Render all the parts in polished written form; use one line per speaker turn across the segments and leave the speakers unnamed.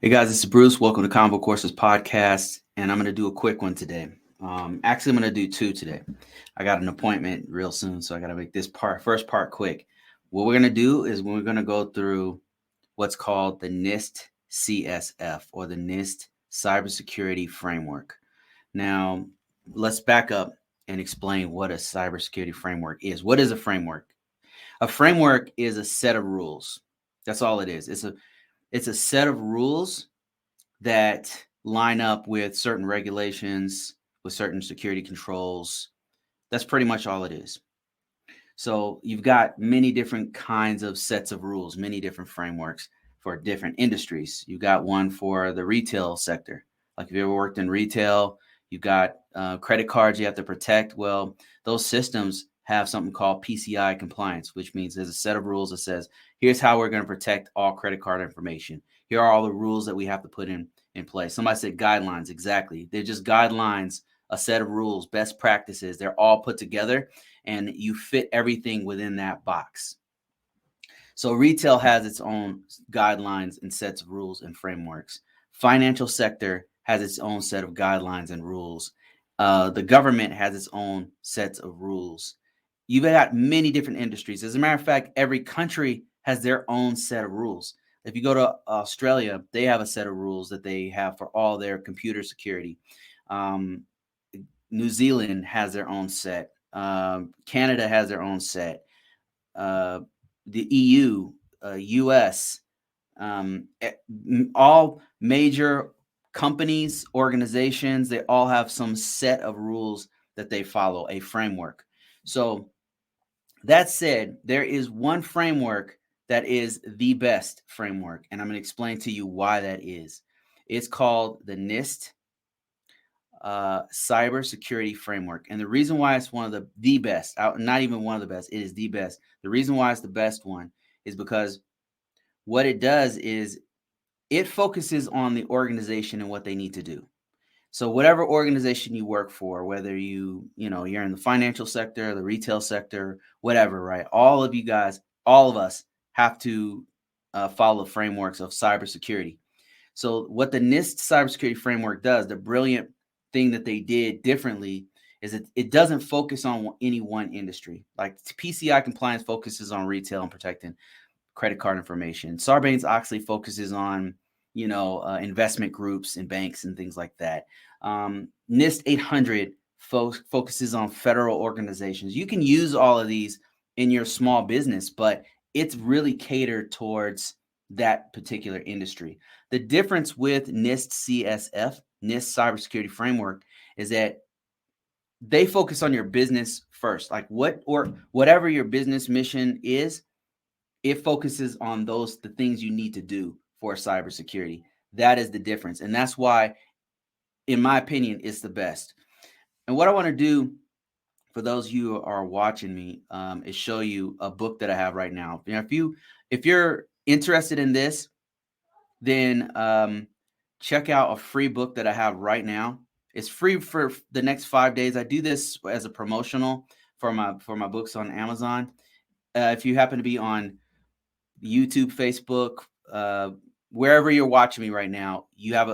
Hey guys, this is Bruce. Welcome to Convocourses Podcast, and I'm going to do a quick one today. Actually, I'm going to do two today. I got an appointment real soon, so I got to make this first part quick. What we're going to do is we're going to go through what's called the NIST CSF, or the NIST Cybersecurity Framework. Now, let's back up and explain what a cybersecurity framework is. What is a framework? A framework is a set of rules. That's all it is. It's a set of rules that line up with certain regulations, with certain security controls. That's pretty much all it is. So you've got many different kinds of sets of rules, many different frameworks for different industries. You've got one for the retail sector. Like if you ever worked in retail, you've got credit cards you have to protect. Well, those systems have something called PCI compliance, which means there's a set of rules that says, here's how we're going to protect all credit card information. Here are all the rules that we have to put in place. Somebody said guidelines. Exactly. They're just guidelines, a set of rules, best practices. They're all put together and you fit everything within that box. So retail has its own guidelines and sets of rules and frameworks. Financial sector has its own set of guidelines and rules. The government has its own sets of rules. You've got many different industries. As a matter of fact, every country has their own set of rules. If you go to Australia, they have a set of rules that they have for all their computer security. New Zealand has their own set. Canada has their own set. The EU, US, all major companies, organizations, they all have some set of rules that they follow, a framework. So that said, there is one framework that is the best framework, and I'm going to explain to you why that is. It's called the NIST Cybersecurity Framework, and the reason why it's one of the best, not even one of the best, it is the best. The reason why it's the best one is because what it does is it focuses on the organization and what they need to do. So whatever organization you work for, whether you're in the financial sector, the retail sector, whatever, right? All of you guys, all of us have to follow frameworks of cybersecurity. So what the NIST cybersecurity framework does, the brilliant thing that they did differently, is that it doesn't focus on any one industry. Like PCI compliance focuses on retail and protecting credit card information. Sarbanes-Oxley focuses on investment groups and banks and things like that. NIST 800 focuses on federal organizations. You can use all of these in your small business, but it's really catered towards that particular industry. The difference with NIST CSF, NIST Cybersecurity Framework, is that they focus on your business first. Like whatever your business mission is, it focuses on the things you need to do for cybersecurity. That is the difference. And that's why, in my opinion, it's the best. And what I want to do for those of you who are watching me is show you a book that I have right now. If you're interested in this, then check out a free book that I have right now. It's free for the next 5 days. I do this as a promotional for my books on Amazon. If you happen to be on YouTube, Facebook, wherever you're watching me right now,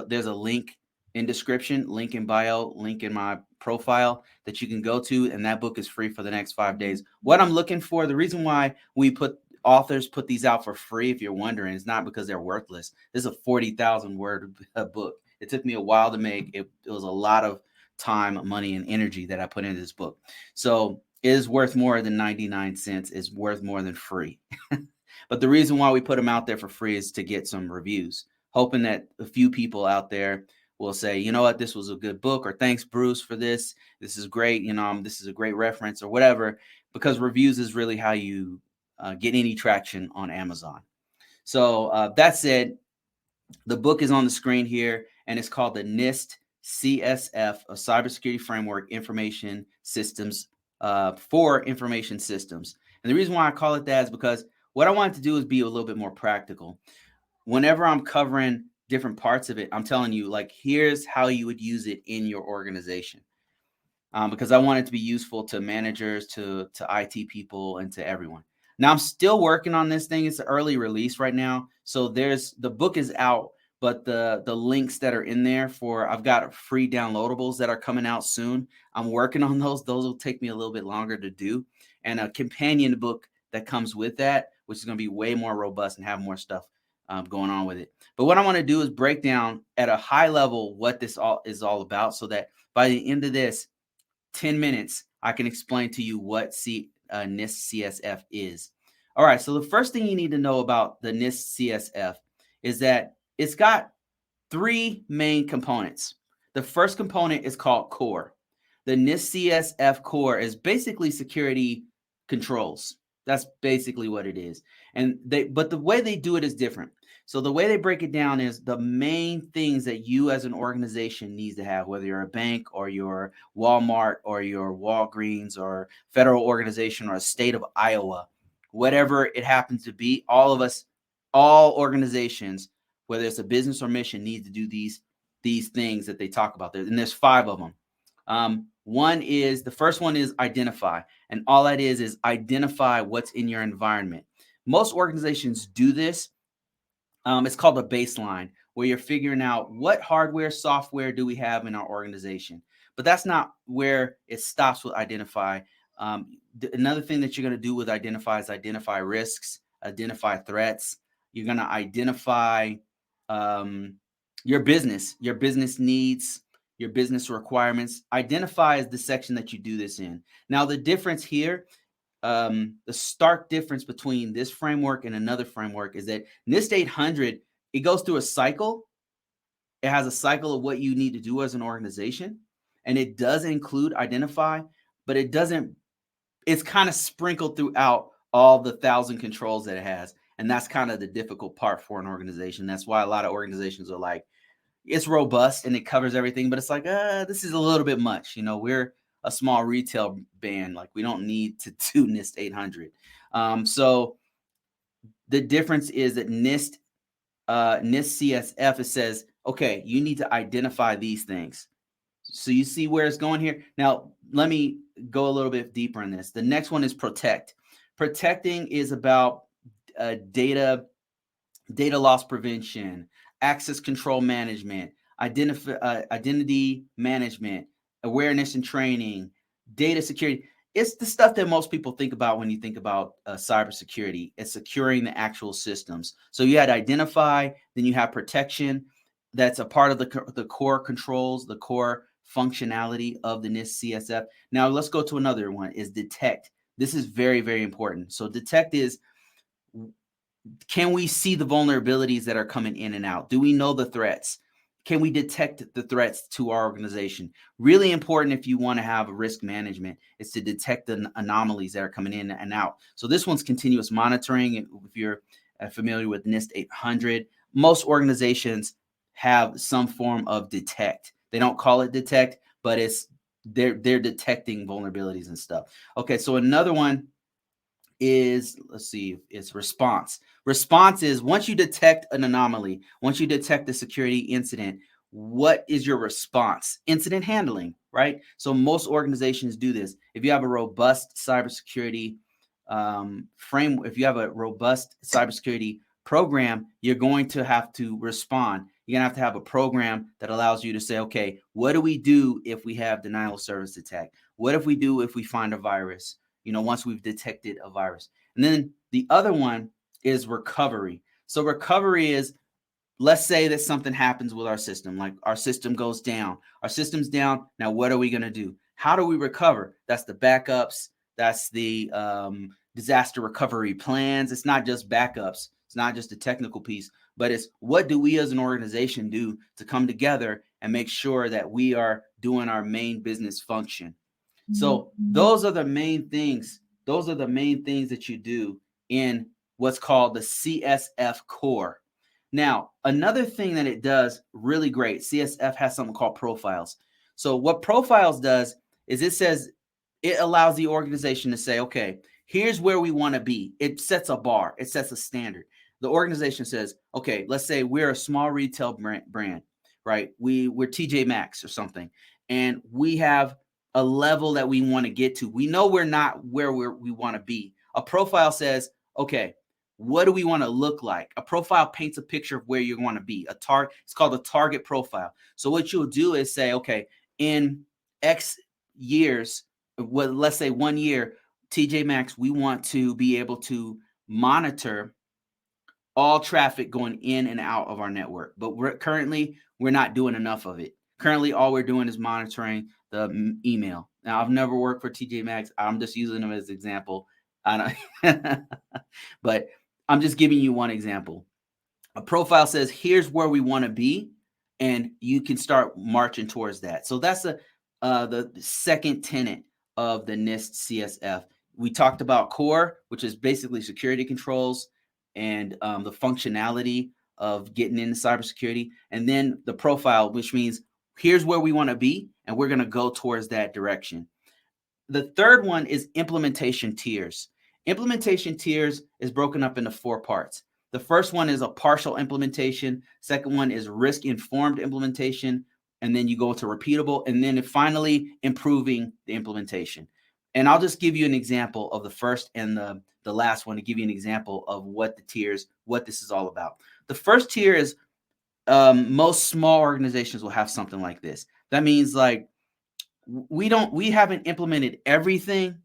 there's a link in description, link in bio, link in my profile that you can go to, and that book is free for the next 5 days. What I'm looking for, the reason why authors put these out for free, if you're wondering, is not because they're worthless. This is a 40,000 word book. It took me a while to make. It was a lot of time, money, and energy that I put into this book. So it is worth more than 99 cents. It's worth more than free. But the reason why we put them out there for free is to get some reviews, hoping that a few people out there will say, you know what, this was a good book, or thanks, Bruce, for this. This is great. This is a great reference, or whatever, because reviews is really how you get any traction on Amazon. So that said, the book is on the screen here, and it's called the NIST CSF, a Cybersecurity Framework Information Systems for Information Systems. And the reason why I call it that is because what I wanted to do is be a little bit more practical. Whenever I'm covering different parts of it, I'm telling you, like, here's how you would use it in your organization. Because I want it to be useful to managers, to IT people, and to everyone. Now, I'm still working on this thing. It's an early release right now. So the book is out, but the links that are in there I've got free downloadables that are coming out soon. I'm working on those. Those will take me a little bit longer to do, and a companion book that comes with that, which is going to be way more robust and have more stuff going on with it. But what I want to do is break down at a high level what this all is all about, so that by the end of this 10 minutes, I can explain to you what NIST CSF is. All right, so the first thing you need to know about the NIST CSF is that it's got three main components. The first component is called core. The NIST CSF core is basically security controls. That's basically what it is. But the way they do it is different. So the way they break it down is the main things that you as an organization needs to have, whether you're a bank or your Walmart or your Walgreens or federal organization or a state of Iowa, whatever it happens to be, all of us, all organizations, whether it's a business or mission, need to do these things that they talk about there. And there's 5 of them. The first one is identify. And all that is identify what's in your environment. Most organizations do this. It's called a baseline, where you're figuring out what hardware, software do we have in our organization. But that's not where it stops with identify. Another thing that you're going to do with identify is identify risks, identify threats. You're going to identify your business needs, your business requirements. Identify is the section that you do this in. Now, the difference here, the stark difference between this framework and another framework is that NIST 800, it goes through a cycle. It has a cycle of what you need to do as an organization, and it does include identify, but it doesn't. It's kind of sprinkled throughout all the 1,000 controls that it has, and that's kind of the difficult part for an organization. That's why a lot of organizations are like, it's robust and it covers everything, but it's like, this is a little bit much. We're a small retail band. Like, we don't need to do NIST 800. So the difference is that NIST CSF, it says, okay, you need to identify these things. So you see where it's going here. Now, let me go a little bit deeper in this. The next one is protect. Protecting is about data loss prevention, access control management, identity management, awareness and training, data security. It's the stuff that most people think about when you think about cybersecurity. It's securing the actual systems. So you had identify, then you have protection. That's a part of the core controls, the core functionality of the NIST CSF. Now let's go to another one, is detect. This is very, very important. So detect is, can we see the vulnerabilities that are coming in and out? Do we know the threats? Can we detect the threats to our organization? Really important if you want to have risk management is to detect the anomalies that are coming in and out. So this one's continuous monitoring. If you're familiar with NIST 800, most organizations have some form of detect. They don't call it detect, but they're detecting vulnerabilities and stuff. Okay, so another one is, it's response. Response is, once you detect an anomaly, once you detect a security incident, what is your response? Incident handling, right? So most organizations do this. If you have a robust cybersecurity framework, if you have a robust cybersecurity program, you're going to have to respond. You're going to have a program that allows you to say, okay, what do we do if we have denial of service attack? What if we do if we find a virus? Once we've detected a virus. And then the other one is recovery. So recovery is, let's say that something happens with our system, like our system goes down. Our system's down. Now, what are we going to do? How do we recover? That's the backups. That's the disaster recovery plans. It's not just backups. It's not just a technical piece, but it's, what do we as an organization do to come together and make sure that we are doing our main business function? So those are the main things. Those are the main things that you do in what's called the CSF core. Now, another thing that it does really great, CSF has something called profiles. So what profiles does is it allows the organization to say, okay, here's where we want to be. It sets a bar. It sets a standard. The organization says, okay, let's say we're a small retail brand, right? We're TJ Maxx or something, and we have a level that we want to get to. We know we're not where we want to be. A profile says, okay, What do we want to look like? A profile paints a picture of where you want to be. It's called a target profile. So what you'll do is say, okay, in X years, well, let's say 1 year, TJ Maxx, we want to be able to monitor all traffic going in and out of our network. But we're not doing enough of it. Currently, all we're doing is monitoring the email. Now, I've never worked for TJ Maxx. I'm just using them as an example. I don't, but I'm just giving you one example. A profile says, here's where we want to be, and you can start marching towards that. So that's the second tenet of the NIST CSF. We talked about core, which is basically security controls and the functionality of getting into cybersecurity. And then the profile, which means here's where we want to be, and we're going to go towards that direction. The third one is implementation tiers. Implementation tiers is broken up into 4 parts. The first one is a partial implementation. Second one is risk-informed implementation. And then you go to repeatable. And then finally, improving the implementation. And I'll just give you an example of the first and the last one to give you an example of what this is all about. The first tier is most small organizations will have something like this. That means like we haven't implemented everything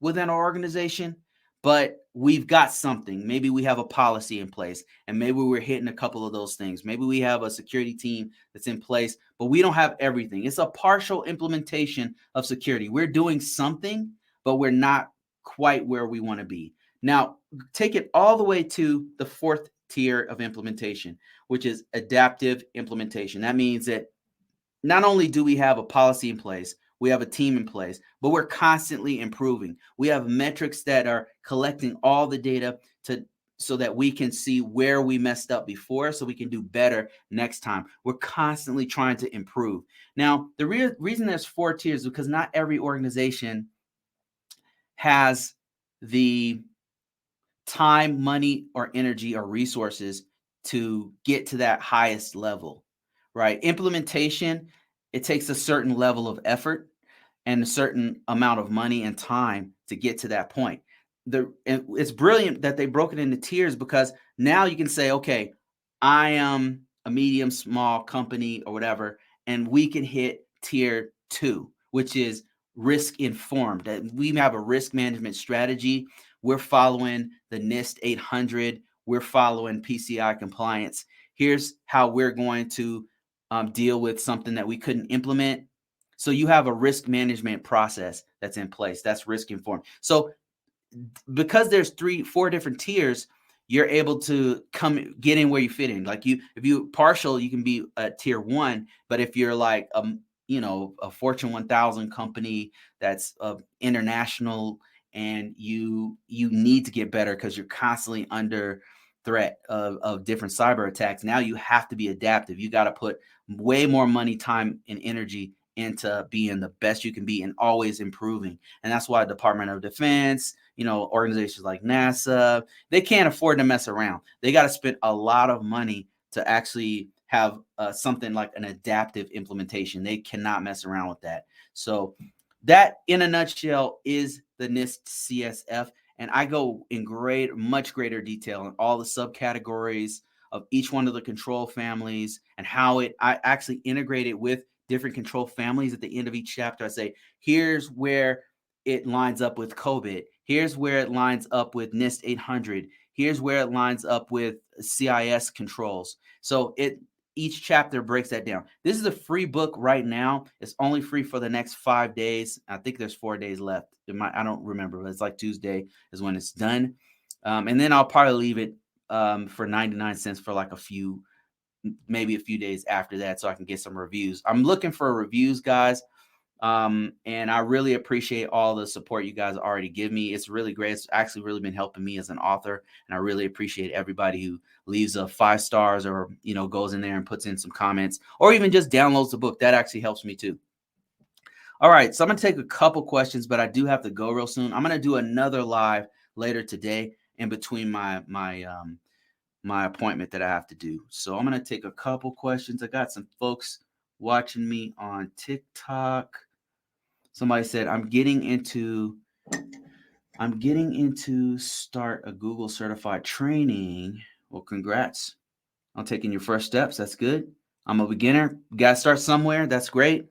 within our organization, but we've got something. Maybe we have a policy in place, and maybe we're hitting a couple of those things. Maybe we have a security team that's in place, but we don't have everything. It's a partial implementation of security. We're doing something, but we're not quite where we want to be. Now, take it all the way to the fourth tier of implementation, which is adaptive implementation. That means that not only do we have a policy in place, we have a team in place, but we're constantly improving. We have metrics that are collecting all the data so that we can see where we messed up before, so we can do better next time. We're constantly trying to improve. Now, the reason there's 4 tiers is because not every organization has the time, money, or energy or resources to get to that highest level, right? Implementation, it takes a certain level of effort and a certain amount of money and time to get to that point. It's brilliant that they broke it into tiers, because now you can say, okay, I am a medium, small company or whatever, and we can hit tier 2, which is risk informed. We have a risk management strategy. We're following the NIST 800. We're following PCI compliance. Here's how we're going to deal with something that we couldn't implement. So you have a risk management process that's in place. That's risk informed. So because there's 4 different tiers, you're able to get in where you fit in. Like if you partial, you can be at tier 1, but if you're like a Fortune 1000 company that's international, and you need to get better because you're constantly under threat of different cyber attacks. Now you have to be adaptive. You got to put way more money, time, and energy into being the best you can be and always improving. And that's why Department of Defense, organizations like NASA, they can't afford to mess around. They got to spend a lot of money to actually have something like an adaptive implementation. They cannot mess around with that. So that, in a nutshell, is the NIST CSF. And I go in much greater detail in all the subcategories of each one of the control families and how I actually integrate it with different control families. At the end of each chapter, I say, here's where it lines up with COVID. Here's where it lines up with NIST 800. Here's where it lines up with CIS controls. So each chapter breaks that down. This is a free book right now. It's only free for the next 5 days. I think there's 4 days left. I don't remember, but it's like Tuesday is when it's done. And then I'll probably leave it for 99 cents for like maybe a few days after that, so I can get some reviews. I'm looking for reviews, guys. And I really appreciate all the support you guys already give me. It's really great. It's actually really been helping me as an author. And I really appreciate everybody who leaves 5 stars or, goes in there and puts in some comments, or even just downloads the book. That actually helps me too. All right. So I'm going to take a couple questions, but I do have to go real soon. I'm going to do another live later today in between my appointment that I have to do. So I'm going to take a couple questions. I got some folks watching me on TikTok. Somebody said, I'm getting into I'm getting into start a Google certified training. Well, congrats on taking your first steps. That's good. I'm a beginner. You got to start somewhere. That's great.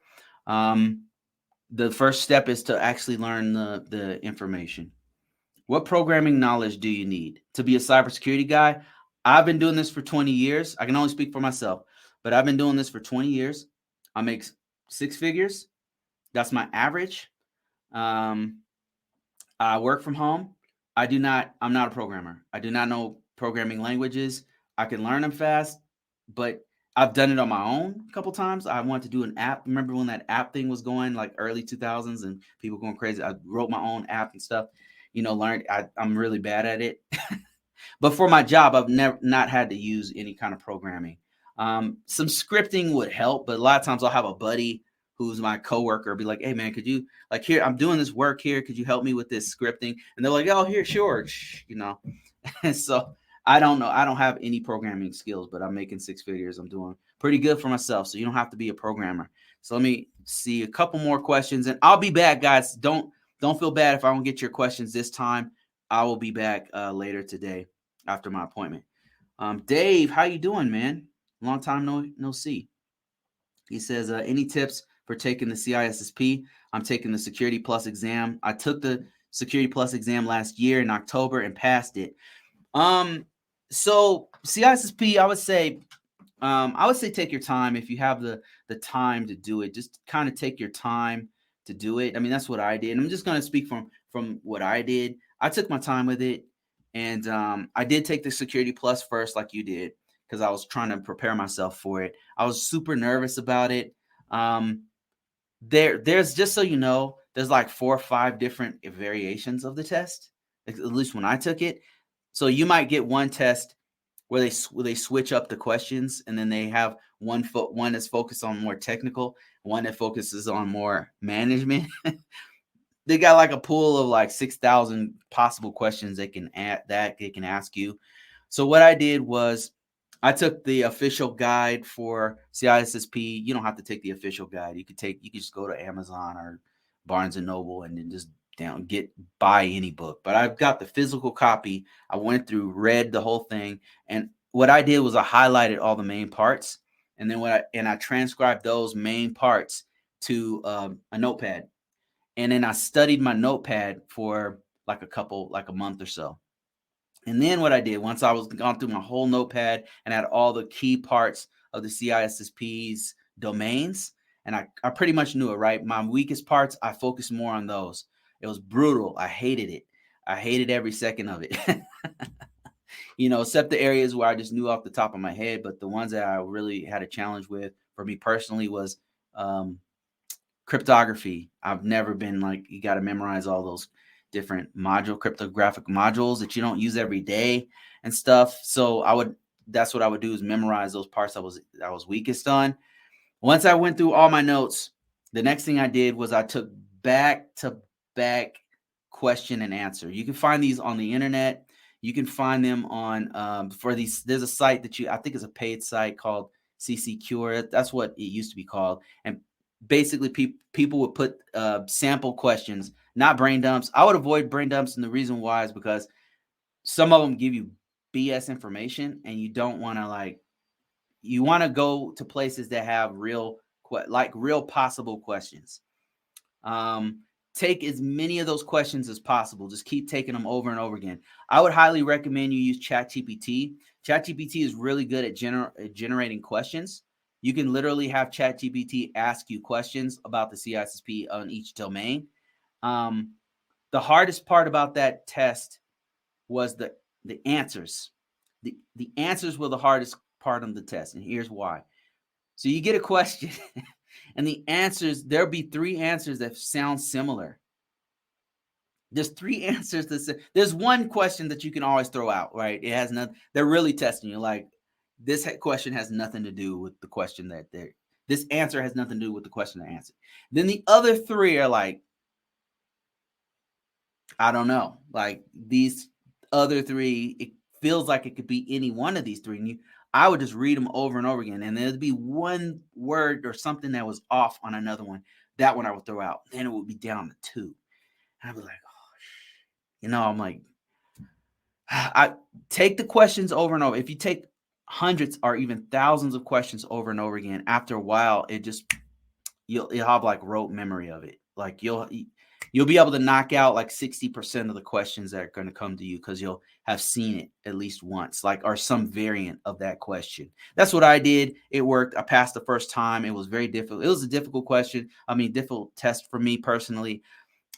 The first step is to actually learn the information. What programming knowledge do you need to be a cybersecurity guy? I've been doing this for 20 years. I can only speak for myself, but I've been doing this for 20 years. I make six figures. That's my average. Um, I work from home. I'm not a programmer. I do not know programming languages. I can learn them fast, but I've done it on my own a couple times. I wanted to do an app. Remember when that app thing was going like early 2000s and people going crazy? I wrote my own app and stuff, learned. I'm really bad at it. But for my job, I've never not had to use any kind of programming. Some scripting would help, but a lot of times I'll have a buddy who's my coworker be like, "Hey man, could you like here? I'm doing this work here. Could you help me with this scripting?" And they're like, "Oh, here, sure." And so I don't know. I don't have any programming skills, but I'm making six figures. I'm doing pretty good for myself. So you don't have to be a programmer. So let me see a couple more questions, and I'll be back, guys. Don't feel bad if I don't get your questions this time. I will be back later today after my appointment. Dave, how you doing, man? Long time no see. He says, any tips for taking the CISSP? I'm taking the Security Plus exam. I took the Security Plus exam last year in October and passed it. So CISSP, I would say take your time if you have the time to do it. Just kind of take your time to do it. I mean, that's what I did. And I'm just going to speak from what I did. I took my time with it, and I did take the Security Plus first, like you did, because I was trying to prepare myself for it. I was super nervous about it. There's just so you know, there's like 4 or 5 different variations of the test, at least when I took it. So you might get one test where they switch up the questions, and then they have one that's focused on more technical, one that focuses on more management. They got like a pool of like 6,000 possible questions they can ask you. So what I did was I took the official guide for CISSP. You don't have to take the official guide. You could just go to Amazon or Barnes and Noble and then just buy any book. But I've got the physical copy. I went through, read the whole thing, and what I did was I highlighted all the main parts, and then I transcribed those main parts to a notepad, and then I studied my notepad for like a month or so. And then what I did, once I was gone through my whole notepad and had all the key parts of the CISSP's domains, and I pretty much knew it, right? My weakest parts, I focused more on those. It was brutal. I hated it. I hated every second of it. Except the areas where I just knew off the top of my head. But the ones that I really had a challenge with for me personally was cryptography. I've never been like, you got to memorize all those different cryptographic modules that you don't use every day and stuff. So that's what I would do, is memorize those parts I was weakest on. Once I went through all my notes, the next thing I did was I took back to back question and answer. You can find these on the internet. You can find them on for these. There's a site I think is a paid site called CC Cure. That's what it used to be called. And basically people would put sample questions, not brain dumps. I would avoid brain dumps, and the reason why is because some of them give you BS information, and you don't want to you want to go to places that have real possible questions. Take as many of those questions as possible. Just keep taking them over and over again. I would highly recommend you use ChatGPT. ChatGPT is really good at generating questions. You can literally have ChatGPT ask you questions about the CISSP on each domain. The hardest part about that test was the answers. The answers were the hardest part of the test, and here's why. So you get a question, and the answers, there'll be 3 answers that sound similar. There's 3 answers there's one question that you can always throw out, right? It has nothing. They're really testing you. Like, this question has nothing to do with the question this answer has nothing to do with the question I answered. Then the other 3 are like, I don't know. Like, these other 3, it feels like it could be any one of these 3. And I would just read them over and over again, and there'd be one word or something that was off on another one. That one I would throw out. Then it would be down to 2. And I'd be like, I'm like, I take the questions over and over. If you take hundreds or even thousands of questions over and over again, after a while, you'll have like rote memory of it. Like you'll be able to knock out like 60% of the questions that are going to come to you because you'll have seen it at least once, like, or some variant of that question. That's what I did. It worked. I passed the first time. It was very difficult. It was a difficult question. Difficult test for me personally.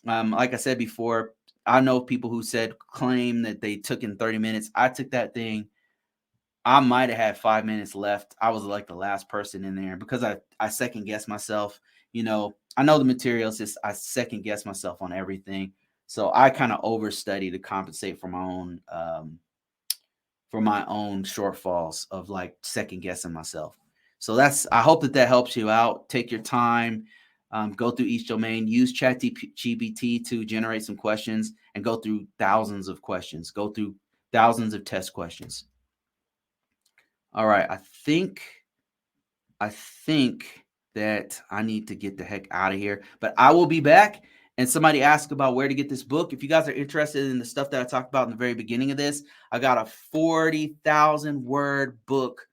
Like I said before, I know people who claim that they took in 30 minutes. I took that thing. I might have had 5 minutes left. I was like the last person in there because I second guessed myself. I know the materials, just I second guess myself on everything. So I kind of overstudy to compensate for my own shortfalls of like second guessing myself. So I hope that helps you out. Take your time, go through each domain, use ChatGPT to generate some questions, and go through thousands of questions, go through thousands of test questions. All right. I think that I need to get the heck out of here, but I will be back. And somebody asked about where to get this book. If you guys are interested in the stuff that I talked about in the very beginning of this, I got a 40,000 word book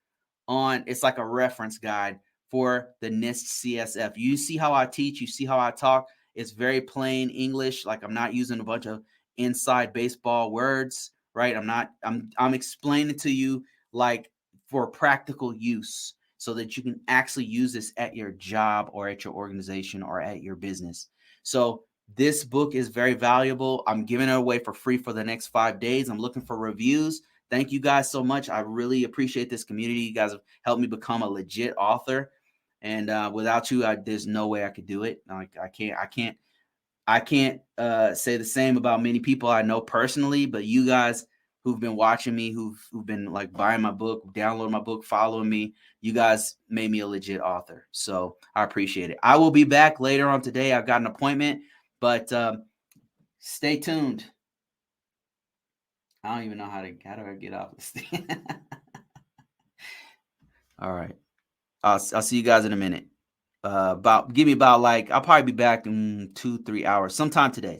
it's like a reference guide for the NIST CSF. You see how I teach, you see how I talk. It's very plain English. Like I'm not using a bunch of inside baseball words, right? I'm explaining to you like for practical use so that you can actually use this at your job or at your organization or at your business. So this book is very valuable. I'm giving it away for free for the next 5 days. I'm looking for reviews. Thank you guys so much. I really appreciate this community. You guys have helped me become a legit author. And without you, there's no way I could do it. Like I can't say the same about many people I know personally, but you guys who've been watching me, who've been like buying my book, downloading my book, following me, you guys made me a legit author. So I appreciate it. I will be back later on today. I've got an appointment, but stay tuned. I don't even know how do I get off this thing. All right. I'll see you guys in a minute. I'll probably be back in 2-3 hours. Sometime today.